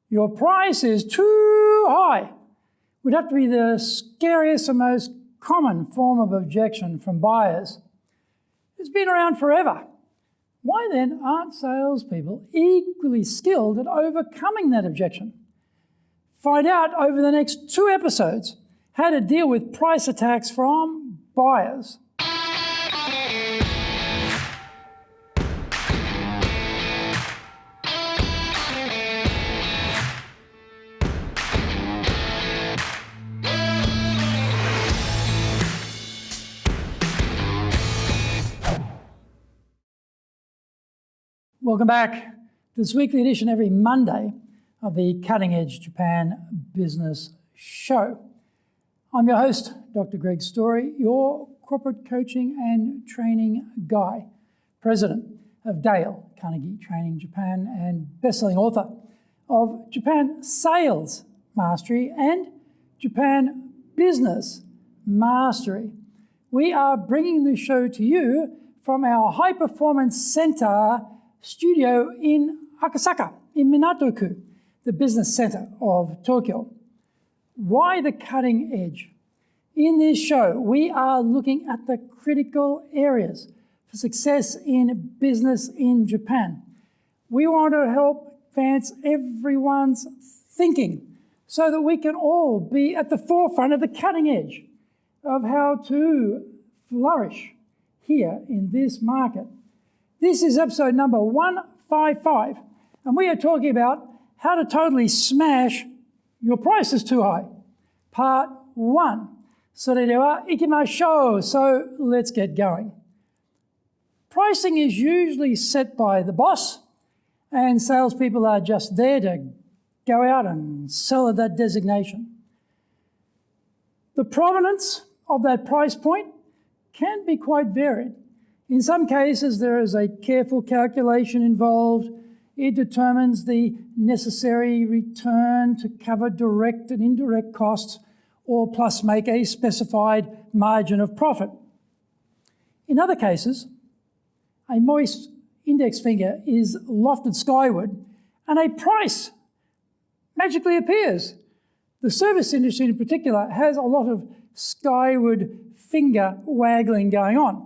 Your price is too high would have to be the scariest and most common form of objection from buyers. It's been around forever. Why then aren't salespeople equally skilled at overcoming that objection? Find out over the next 2 episodes how to deal with price attacks from buyers. Welcome back to this weekly edition every Monday of the Cutting Edge Japan Business Show. I'm your host, Dr. Greg Story, your corporate coaching and training guy, president of Dale Carnegie Training Japan and best-selling author of Japan Sales Mastery and Japan Business Mastery. We are bringing the show to you from our High Performance Center studio in Akasaka, in Minato-ku, the business center of Tokyo. Why the cutting edge? In this show, we are looking at the critical areas for success in business in Japan. We want to help advance everyone's thinking so that we can all be at the forefront of the cutting edge of how to flourish here in this market. This is episode number 155, and we are talking about how to totally smash your price is too high. Part 1. それでは行きましょう. So let's get going. Pricing is usually set by the boss, and salespeople are just there to go out and sell at that designation. The provenance of that price point can be quite varied. In some cases, there is a careful calculation involved. It determines the necessary return to cover direct and indirect costs, or plus make a specified margin of profit. In other cases, a moist index finger is lofted skyward, and a price magically appears. The service industry in particular has a lot of skyward finger waggling going on.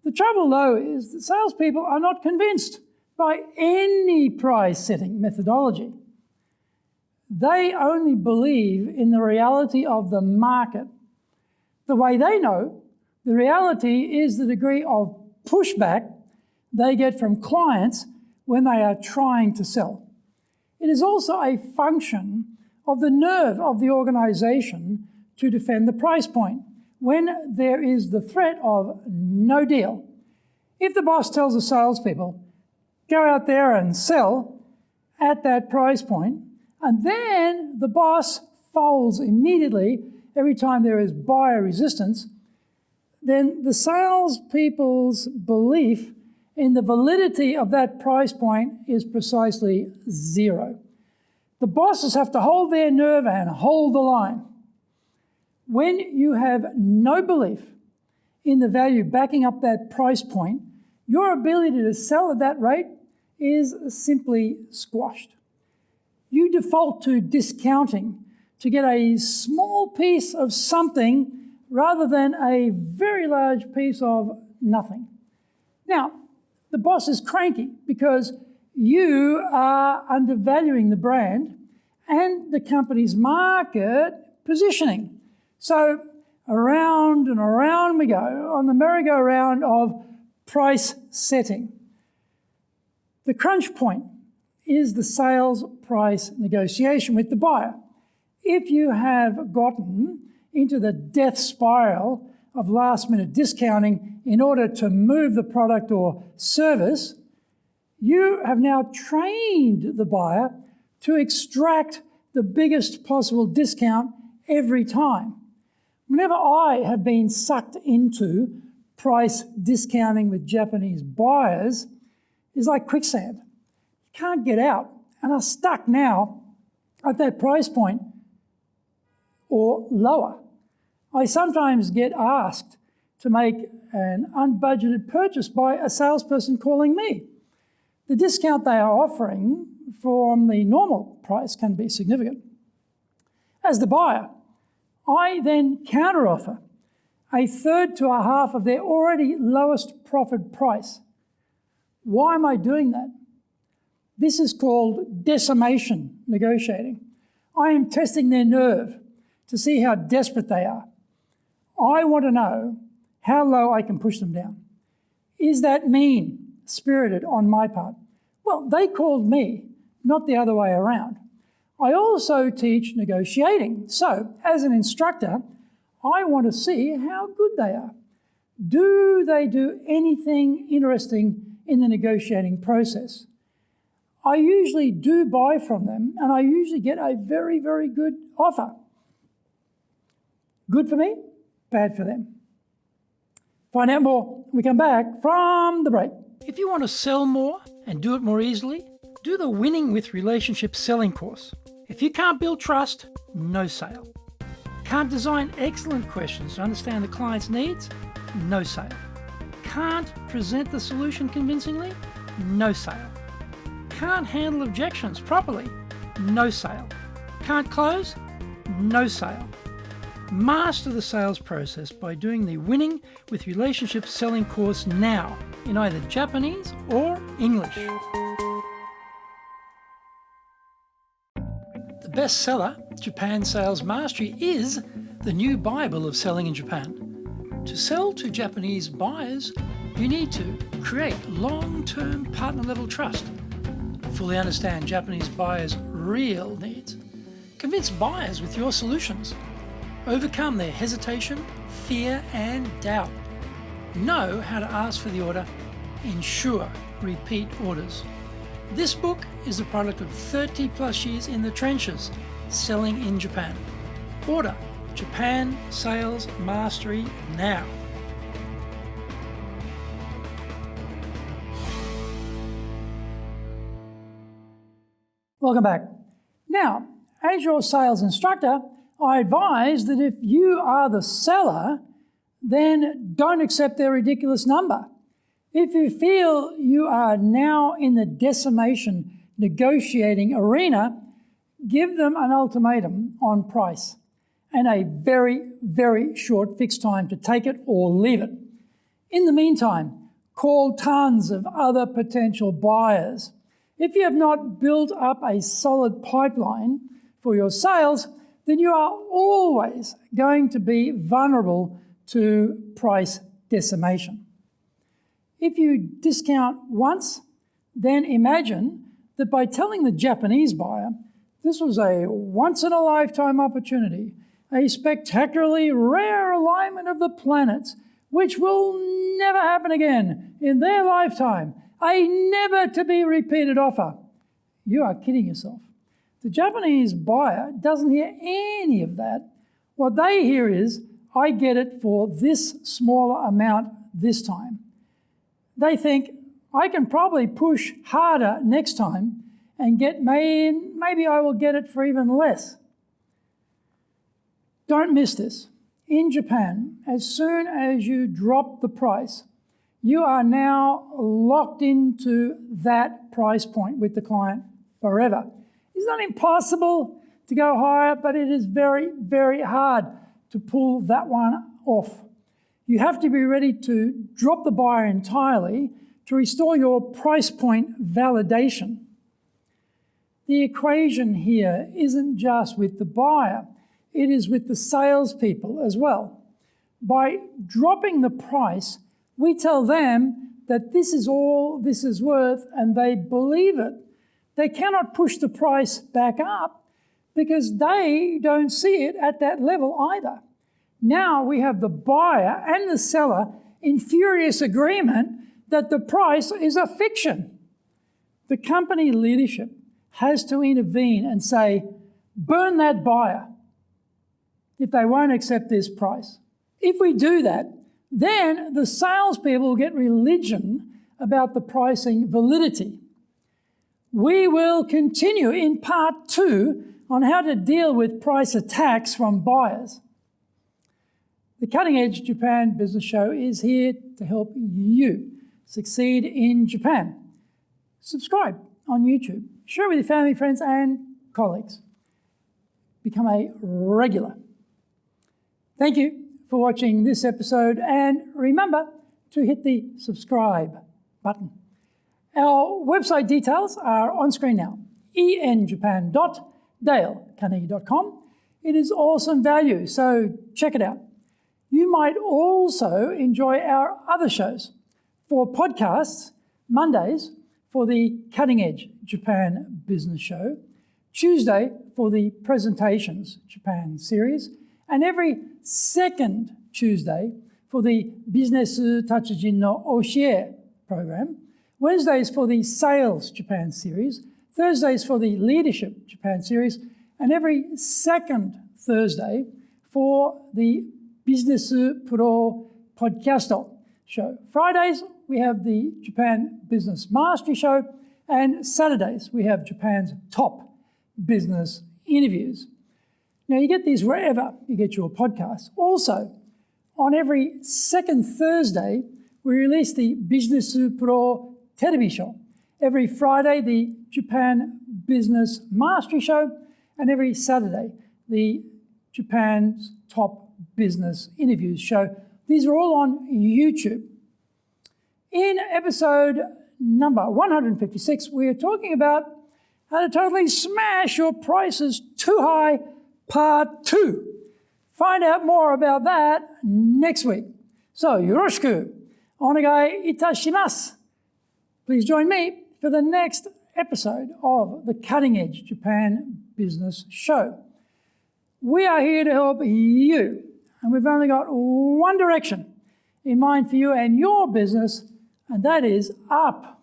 The trouble, though, is that salespeople are not convinced by any price-setting methodology. They only believe in the reality of the market. The way they know, the reality is the degree of pushback they get from clients when they are trying to sell. It is also a function of the nerve of the organization to defend the price point when there is the threat of no deal. If the boss tells the salespeople, go out there and sell at that price point, and then the boss folds immediately every time there is buyer resistance, then the salespeople's belief in the validity of that price point is precisely zero. The bosses have to hold their nerve and hold the line. When you have no belief in the value backing up that price point, your ability to sell at that rate is simply squashed. You default to discounting to get a small piece of something rather than a very large piece of nothing. Now, the boss is cranky because you are undervaluing the brand and the company's market positioning. So around and around we go on the merry-go-round of price setting. The crunch point is the sales price negotiation with the buyer. If you have gotten into the death spiral of last-minute discounting in order to move the product or service, you have now trained the buyer to extract the biggest possible discount every time. Whenever I have been sucked into price discounting with Japanese buyers, it's like quicksand. You can't get out and are stuck now at that price point or lower. I sometimes get asked to make an unbudgeted purchase by a salesperson calling me. The discount they are offering from the normal price can be significant. As the buyer, I then counteroffer a third to a half of their already lowest profit price. Why am I doing that? This is called decimation negotiating. I am testing their nerve to see how desperate they are. I want to know how low I can push them down. Is that mean-spirited on my part? Well, they called me, not the other way around. I also teach negotiating. So, as an instructor, I want to see how good they are. Do they do anything interesting in the negotiating process? I usually do buy from them, and I usually get a very, very good offer. Good for me, bad for them. Find out more when we come back from the break. If you want to sell more and do it more easily, do the Winning with Relationships selling course. If you can't build trust, no sale. Can't design excellent questions to understand the client's needs, no sale. Can't present the solution convincingly, no sale. Can't handle objections properly, no sale. Can't close, no sale. Master the sales process by doing the Winning with Relationships selling course now in either Japanese or English. The bestseller, Japan Sales Mastery, is the new Bible of selling in Japan. To sell to Japanese buyers, you need to create long-term partner-level trust, fully understand Japanese buyers' real needs, convince buyers with your solutions, overcome their hesitation, fear, and doubt, know how to ask for the order, ensure repeat orders. This book is the product of 30 plus years in the trenches selling in Japan. Order Japan Sales Mastery now. Welcome back. Now, as your sales instructor, I advise that if you are the seller, then don't accept their ridiculous number. If you feel you are now in the decimation negotiating arena, give them an ultimatum on price and a very, very short fixed time to take it or leave it. In the meantime, call tons of other potential buyers. If you have not built up a solid pipeline for your sales, then you are always going to be vulnerable to price decimation. If you discount once, then imagine that by telling the Japanese buyer this was a once-in-a-lifetime opportunity, a spectacularly rare alignment of the planets, which will never happen again in their lifetime, a never-to-be-repeated offer. You are kidding yourself. The Japanese buyer doesn't hear any of that. What they hear is, I get it for this smaller amount this time. They think, I can probably push harder next time and get maybe I will get it for even less. Don't miss this. In Japan, as soon as you drop the price, you are now locked into that price point with the client forever. It's not impossible to go higher, but it is very, very hard to pull that one off. You have to be ready to drop the buyer entirely to restore your price point validation. The equation here isn't just with the buyer, it is with the salespeople as well. By dropping the price, we tell them that this is all this is worth and they believe it. They cannot push the price back up because they don't see it at that level either. Now we have the buyer and the seller in furious agreement that the price is a fiction. The company leadership has to intervene and say, burn that buyer if they won't accept this price. If we do that, then the salespeople will get religion about the pricing validity. We will continue in part 2 on how to deal with price attacks from buyers. The Cutting Edge Japan Business Show is here to help you succeed in Japan. Subscribe on YouTube. Share it with your family, friends, and colleagues. Become a regular. Thank you for watching this episode, and remember to hit the subscribe button. Our website details are on screen now, enjapan.dalecarnegie.com. It is awesome value, so check it out. You might also enjoy our other shows. For podcasts, Mondays for the Cutting Edge Japan Business Show, Tuesday for the Presentations Japan series, and every second Tuesday for the Business Tatsujin no Oshie program, Wednesdays for the Sales Japan series, Thursdays for the Leadership Japan series, and every second Thursday for the Business Pro Podcasto show. Fridays, we have the Japan Business Mastery show, and Saturdays, we have Japan's top business interviews. Now, you get these wherever you get your podcasts. Also, on every second Thursday, we release the Business Pro Television show. Every Friday, the Japan Business Mastery show, and every Saturday, the Japan's top business interviews show. These are all on YouTube. In episode number 156, we are talking about how to totally smash your prices too high, part 2. Find out more about that next week. So, yoroshiku onegai itashimasu. Please join me for the next episode of the Cutting Edge Japan Business Show. We are here to help you, and we've only got one direction in mind for you and your business, and that is up.